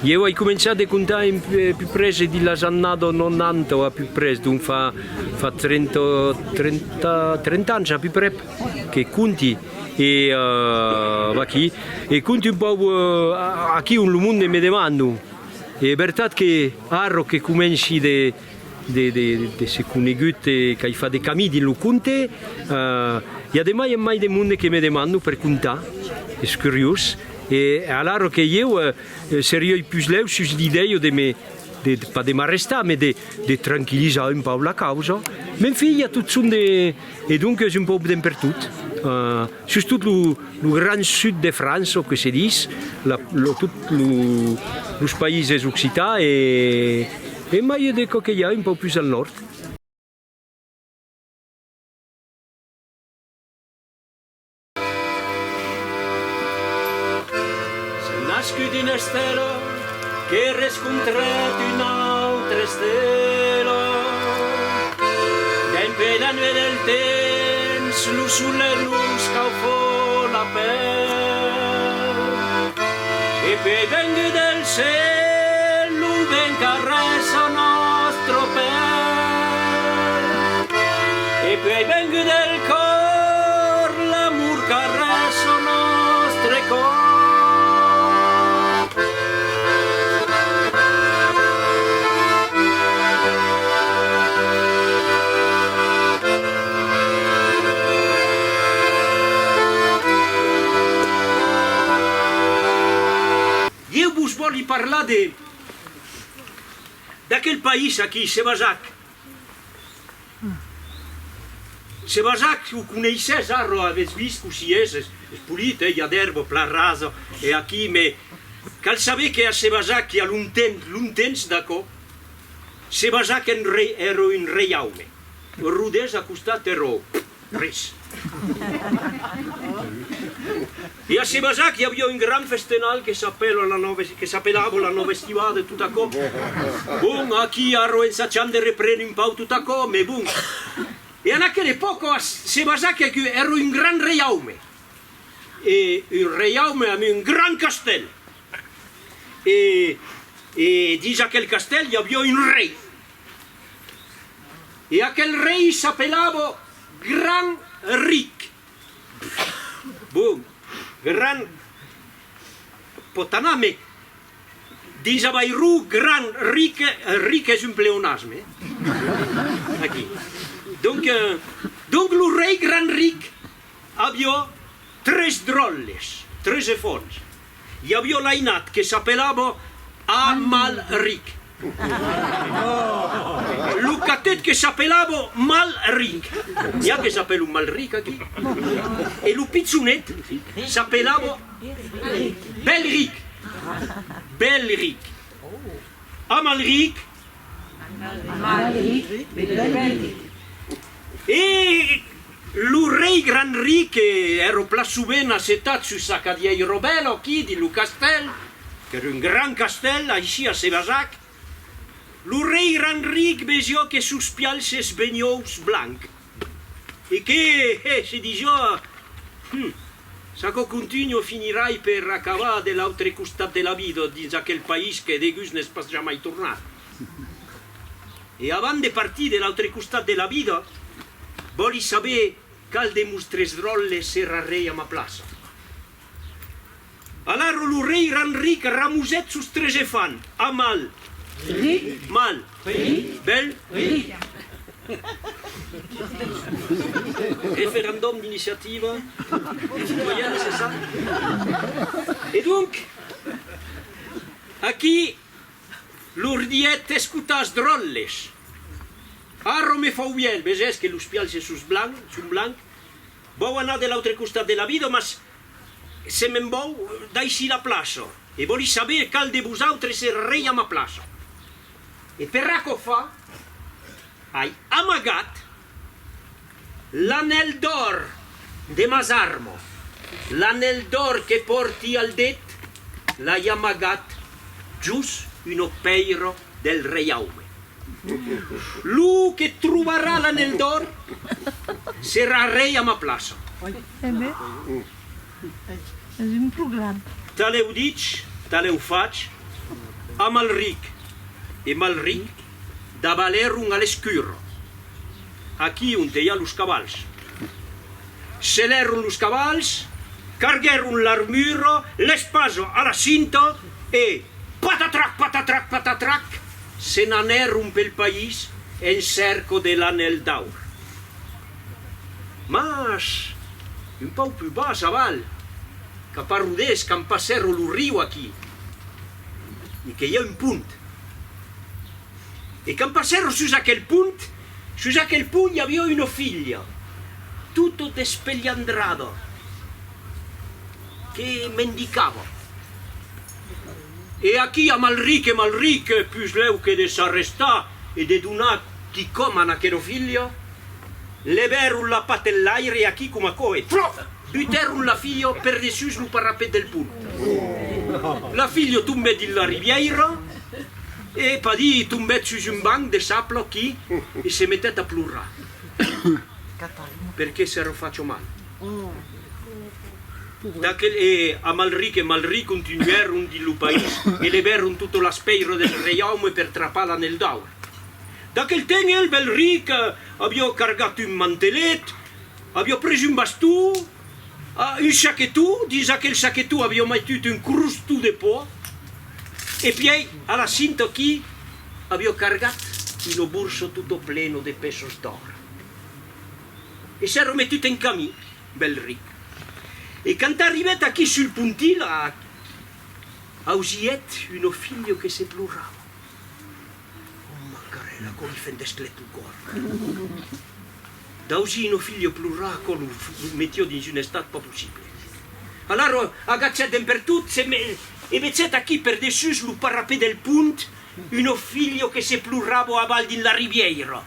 Io ho cominciato a contare più presto di la giornata 90 o più presto, dunque fa 30 anni più presto che conti e qui e conti un po' a chi un mondo mi domando. È vero che arro che cominci de se conosciute che fa dei cammini di conte, e ademais mai dei mondi che mi domando per contare, è curioso. E allora che io sarei più sleu sull'idea di me, pas di m'arrestare, ma di tranquillizzare un po' la causa. Mia figlia tutto sono e dunque è un po' dappertutto. Soprattutto il gran sud de Francia, che si dice, tutti i paesi occitani e mai io dico che è un po' più al nord. Nascut una stella che riscontrat un'altra stella. D'un peu la nuit del temps, lo sole scalfò la pelle. E poi venga del cielo, ben caressa nostro pelle. E poi venga del cor, l'amor caressa nostre cor. Voglio parlare da quel paese qui, Sebazac. Sebazac, vous connaissez, vous avez vu così è pulito, il y a d'erba, la rasa, e qui, mais cal savez che a Sebazac, il y a l'untens d'accordo, Sebazac era un reiaume. Il Rodès a costat era res. E a Sebazac il y avait un grand festival che s'appellava la Nova Estivada, tutto a co. Bon, qui a ensaggiando di riprendere un po' tutto a co, ma bon. E in quell'epoca a Sebazac era un gran reiaume. E un reiaume aveva un gran castello. E dice a quel castello il y avait un re. E a quel re s'appellava Gran Ric. Bon. Gran potaname dins Bayrou Gran Ric és un pleonasme aquí. Donc le rei Gran Ric havia tres drolles, tres efons. Hi havia l'ainat que s'appellava Amalric. Lo catet que s'appellava Malric. N'hi ha que s'appella un Malric aquí. E lo pizzonet s'appellava Belric. Belric. Amalric. E lo rei Gran Ric era più ben assettato su sa cadiei robello qui di lo castello, che era un gran castello ici a Sebazac. Lo rei Gran Ric vesio che sus pialces begnous blanc e che si diceva sa che continuo finirai per acabare dell'altre costat della vita dins aquel país che de gus ne pas jamais tornat. E avant de partir dell'altre costat della vita voli saber cal de mostres drolles serà rei a ma plaça. Allora lo rei Gran Ric ramuset sus tres efan, Amal, Mal, Bel, référendum d'initiative citoyenne, c'est ça? Et donc, aquí l'ordiet escutas drolles. Arro me fa bien, veges que los pials són blanc, vau anar de l'altre costat de la vida, mas se me'n vau d'així la plaça. E voli saber cal de vosaltres és rei a ma plaça. E per què ho fa, hai amagat l'anell d'or de Masarmo. L'anell d'or que porti al dit, l'hai amagat just un peiro del reiaume. Lui che troverà l'anell d'or sarà re a ma plaça. És un programa. Tal ho dic, tal ho faig, a Malric, e Malric da Valerum all'escuro. Aquí on hi ha los cavalls. Celeron los cavalls, cargueron l'armuro, l'espaso a la cinta e patatrac, patatrac, patatrac, se n'aneron pel país en cerco de l'anel d'aur. Mas, un pau più bas aval, cap a Rodés, que passaron lo riu aquí, i que hi ha un punt. E que passaron sus aquel punt hi havia una figlia, tutto despelliandrada, che mendicava. E aquí a Malric, più leu che de s'arrestà e de donar ticom a aquella figlia, leveron la patellaire aquí come coe, buteron la figlia per dessus lo parapet del punt. La figlia tombè din la riviera e padì tombè su un banc de sable aquí e se mettet a plorar. Perché se lo faccio male. E a Malric continuarono di lo paese e leveron tutto l'aspeiro del reiaume per trappare l'anel d'aur. Da quel tempo il Belric aveva cargato un mantelet, aveva preso un bastù, un sacchetto, dice che il sacchetto aveva messo un crustù di po', e poi alla cinta qui aveva cargato un borso tutto pieno di pesos d'oro. E si era messo in cammino, Belric. E quando arrivata qui sul puntile, ausiet un figlio che si plurava. La come fendesclet il corpo. Dausi un figlio plurà con lo mettio in un stato pas possibile. Allora agganciato dappertutto e mettete qui per dessus lo parapet del punt un figlio che si plurava a val di la riviera.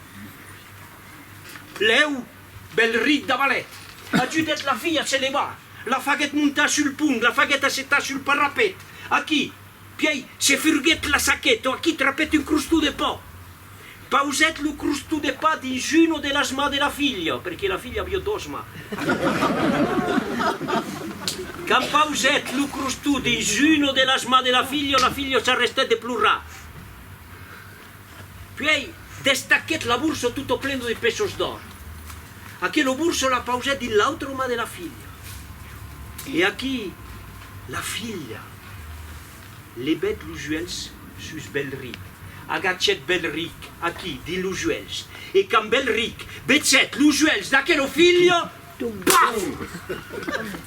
Leu, Belric da valet, aggiudet la figlia se ne va, la faguet monta sul punt, la faguet assetta sul parapet. A chi? Poi se furguet la sacchetto, a chi trappet un crustù de po'. Pauset lo crustù de pa dins uno de las mans de la figlia, perché la figlia aveva dos mans. Quand pauset lo crustù dins uno de las mans de la figlia s'arrestet de plorar. Poi destaquet la bursa tutto pleno de pesos d'or. Aquello burso la pauset din l'altra mà de la figlia. E aquí la figlia le bet los juels sus Belric. Agachet Belric aquí di los juels. E quand Belric betzet los juels d'aquello figlio, paf!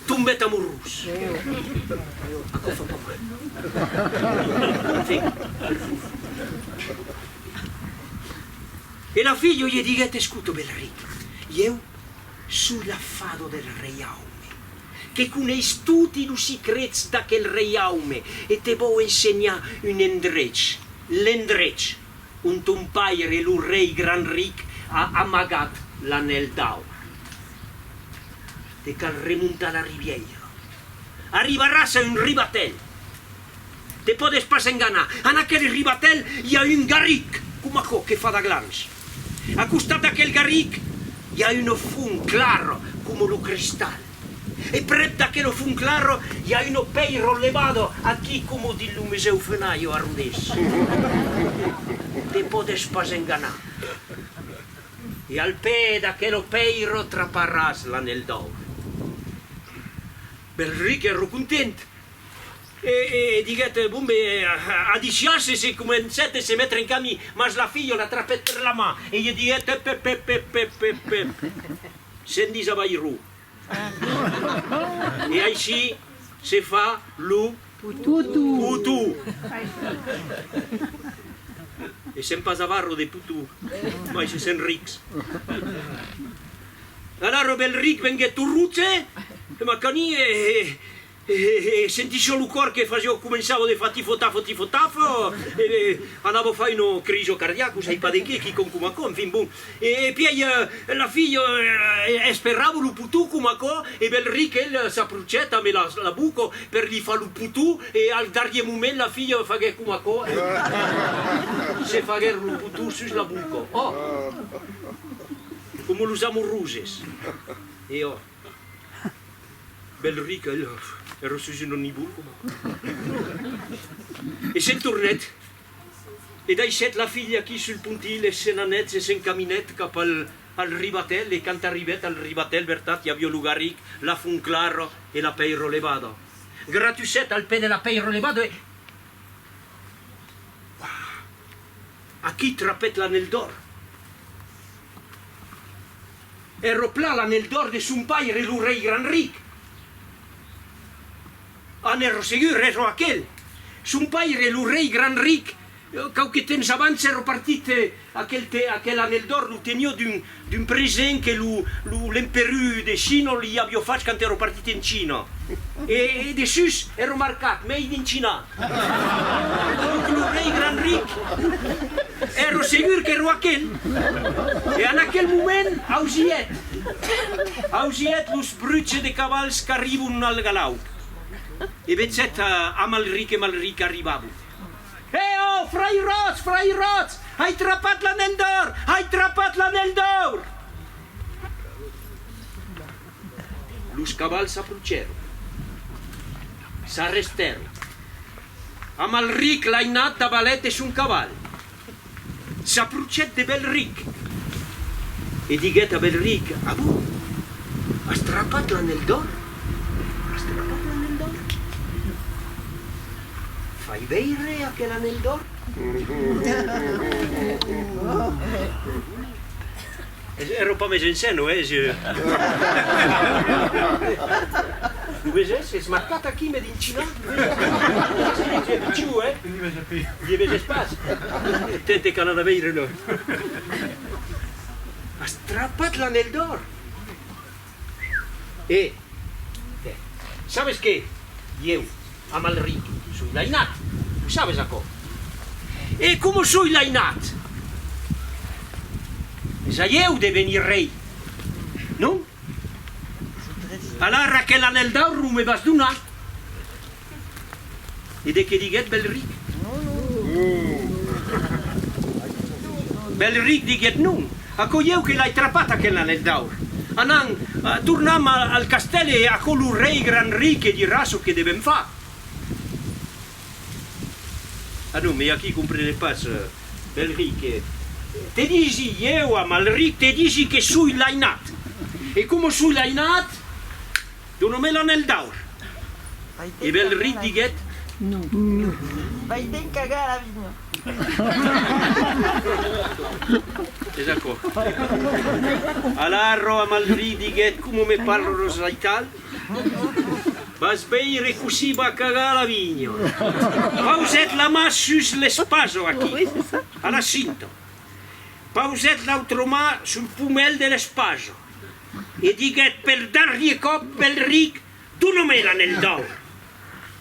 Tombet amorós. Aquò fa pa mal. E la figlia gli diguet escuto Belric. Io sono l'affado del reiaume, che coneis tutti i secrets d'aquel reiaume e te vuoi insegnare un endrech, l'endrech, un ton paire lo rei gran ric ha amagat l'anel d'aur. Te cal remuntar la riviera. Arribaràs a un ribatel. Te podes pas enganar. En aquell ribatel hi ha un garric, com aquò que fa de glans. A costat d'aquell garric hi ha un fum claro, come lo cristal. E prep d'aquel fum claro hi ha un peiro levado, aquí come di lo Museu Fenaio a Rodés. Te podes pas enganar. E al pè d'aquel peiro traparàs l'anel d'or. Belric era content. E diguet, bombe, a disciarsi se comencette a se mettere in cammi, ma la figlia la trappet per la mà. E gli diguet, pep. Sendis a Bairou. E així se fa lo putu. E se'n pas avarro de putu, ma se se'n rics. Allora Belric venguet turrutze, ma cani e sentisce lo cor che començava de fa tifo, e andavo a fare una crisi cardiaca, sai pa de chi con comacò, fin bon. E poi la figlia sperava lo putù comacò, e Belric el s'approcetta me la buco per gli fa lo putù, e al dargli moment la figlia faghe comacò, se faghe lo putù sus la buco. Oh! Come lo usamo ruses. E Belric ero sus un nibul. E s'è tornat. E dai set la figlia qui sul puntile, se n'anet, se s'encaminet cap al ribatel, e quand arrivet al ribatel, vertat, hi havia l'ugaric, la fun claro e la peiro levado. Gratusset al pe de la peiro levado e... A chi trapet l'anel d'or? Ero pla l'anel d'or de son paire, lo rei gran ric. An ero segur, ero aquel. Son paire, lo rei gran ric, qualche temps abans ero partit aquel anel d'or, lo tenio d'un present que l'emperu de Cina li havia fatto quand ero partit in Cina. E de sus ero marcat, made in Cina. Donc lo rei gran ric, ero segur que ero aquel. E en aquel moment ausiet los brutxe de cavals que arriben al galau. E vetzet a Malric arribavo. Oh, frai rots, hai trapat l'anel d'or! Los cavals s'aprucero, s'arrestero. A Malric l'ha inat d'avalet de son caval. S'aprucet de Belric. E diguet a Belric, ah bon, has trapat l'anel d'or? Fai veire aquel anel d'or? Ero pas més enceno, Ho veges? És marcat aquí, med in Xina. Giù, Gli veges pas. Tente que anava a veire-lo. Has trapat l'anel d'or. Sabes què? Eu, a Malric, soy l'ainat. Sabes acò? E come soy l'ainat? És a eu de venir rei, non? Allora aquel anel d'or me vas donar. E de què diguet Belric? Belric diguet non. Acò eu que l'hai trapat aquel anel d'or. Anant, tornam al castell e a quello rei gran ric e dirà so che devem fa. Ah non, mais qui comprenez pas, Belric. Te disi eu a Malric, te disi che sui l'ainat. E come sui l'ainat, donami l'anel d'or. E Belric diguet, no. Vai ten cagar a vinya. és acò. Allora a Malric diguet, come me parlo rosaital? Vas veire così va a cagar la vigna. Pauset la mà sus l'espaso aquí, a la cinta. Pauset l'altra mà sul pumel de l'espaso. E diguet per dargli cop Belric, donami l'anel d'or.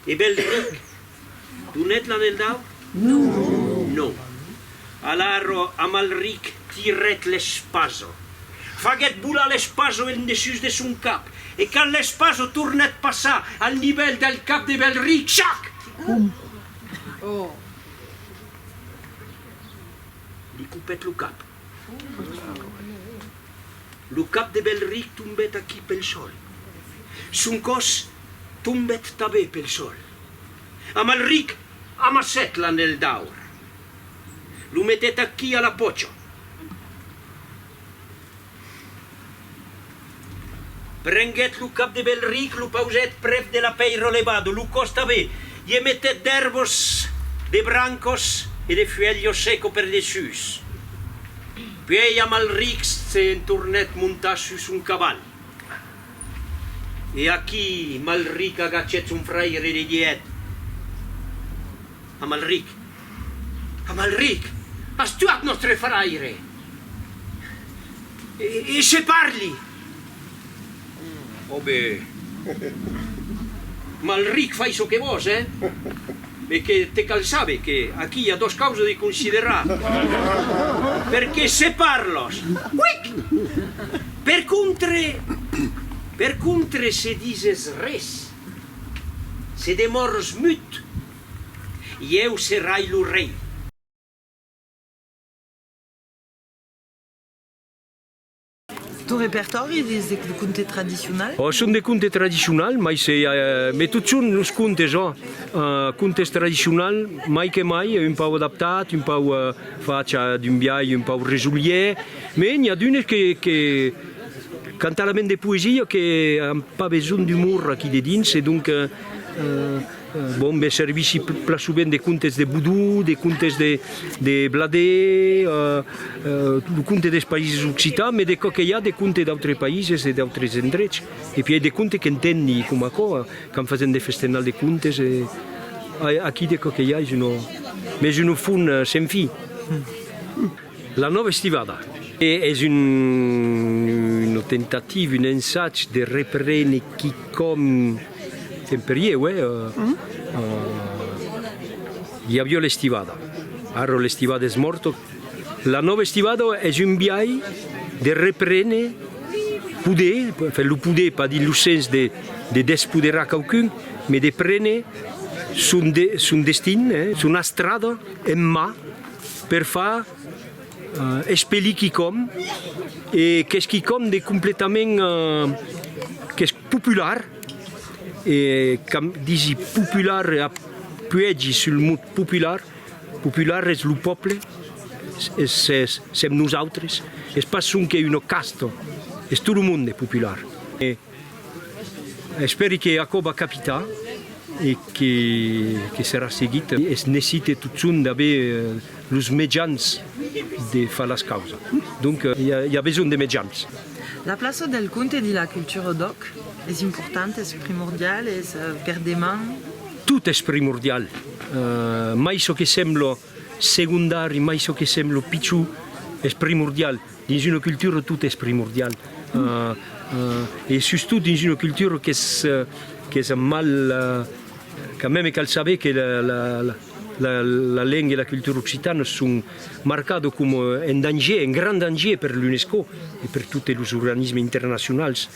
E Belric, donet l'anel d'or? No. Allora a Malric tiret l'espaso. Faguet bular l'espaso en dessus de son cap. E quand l'espaso tornet passar al nivell del cap de Belric, xac! Li cupet lo cap. Lo cap de Belric tombet aquí pel sol. Son cos tombet també pel sol. A Malric amasset l'anel d'or. Lo mettet aquí a la pocha. Prenguet lo cap de Belric, lo pauset prep de la peiro levado, lo costa bé, i mettet d'herbos, de brancos e de fuellos seco per dessus. Puis a Malric se tornet muntar sus un caval. E aquí Malric agachet son fraire e diet. A Malric, has tuat nostre fraire. E se parli. Oh beh, Malric fai so che vos, E che te cal sabe che aquí hi ha dos causes de considerar. Perché se parlos, per contre se dises res, se demors mut, i eu serai lo rei. Tu repertori de conte tradicional? Sunt de conte tradicional, mais tot sunt els contes, contes tradicional, mai che mai, un po' adaptat, un po' faccia d'un viaggio un po' resulier, mais il y a d'unes que quand à la main de poesia que n'ont pas besoin d'humour qui de dins, et donc bon, me servissi souvent des contes de Boudou, des contes de Bladé, des contes des pays occitans, mais des qu'il y a des contes d'autres pays et d'autres endroits. Et puis il y a des contes qui entendent comme ça, quand faisons des festivals de contes, aquí des qu'il y a, mais je ne fais sans fin. La nova estivada è una tentativa, un ensaggio di riprendere chi come temperie, hi havia l'estivada. Ara l'estivada és morta. La nova estivada és un viatge de reprendre, poder, pas dir el sens de despoderar qualcun, mais de prendre son destin, son estrada en mà per fer expelir qui com, et qu'est-ce qui com de completament que és popular, et comme dit popular, appuyé sur le mot popular, popular és el poble, som nosaltres, és pas que una casta, és tot el món popular. Espero que això va capitar et que serà seguit. Es necessita tot un d'haver els mitjans de fer les causes. Donc il y a besoin de mitjans. La place del conte de la cultura doc és important, és primordial, és per demà. Tot és primordial. Mai això que sembla secundari, mai això que sembla pitjor, és primordial. Dins una cultura tot és primordial. Et surtout dins una cultura que és mal... Quand même cal saber que la langue et la culture occitane sont marquées comme un danger, un grand danger pour l'UNESCO et pour tous les organismes internationaux.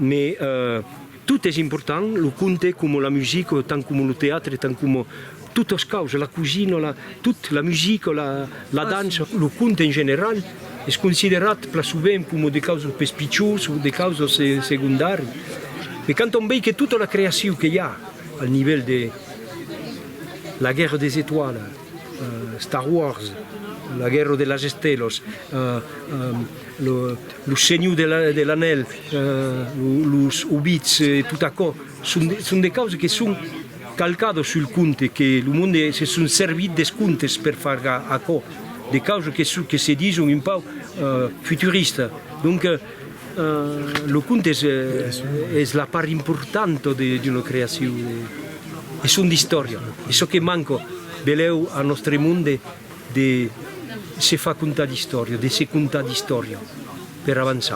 Mais tout est important, le conte comme la musique, tant comme le théâtre, tant comme toutes les causes, la cuisine, toute la musique, la danse, le conte en général est considéré plus souvent comme des causes pitjors ou des causes secondaires. Mais quand on voit que toute la création qu'il y a au niveau de la guerre des étoiles, Star Wars, la guerre de las estelos, le Seigneur de l'Anel, les Hobbits et tout ça, sont des causes qui sont calcades sur le conte, que le monde se sont servis des contes pour faire ça, des causes qui se disent un peu futuristes. Donc, le conte est la part importante d'une création et son histoire. Et ce qui manque à notre monde de se faire contar l'histoire, de se contar l'histoire pour avancer.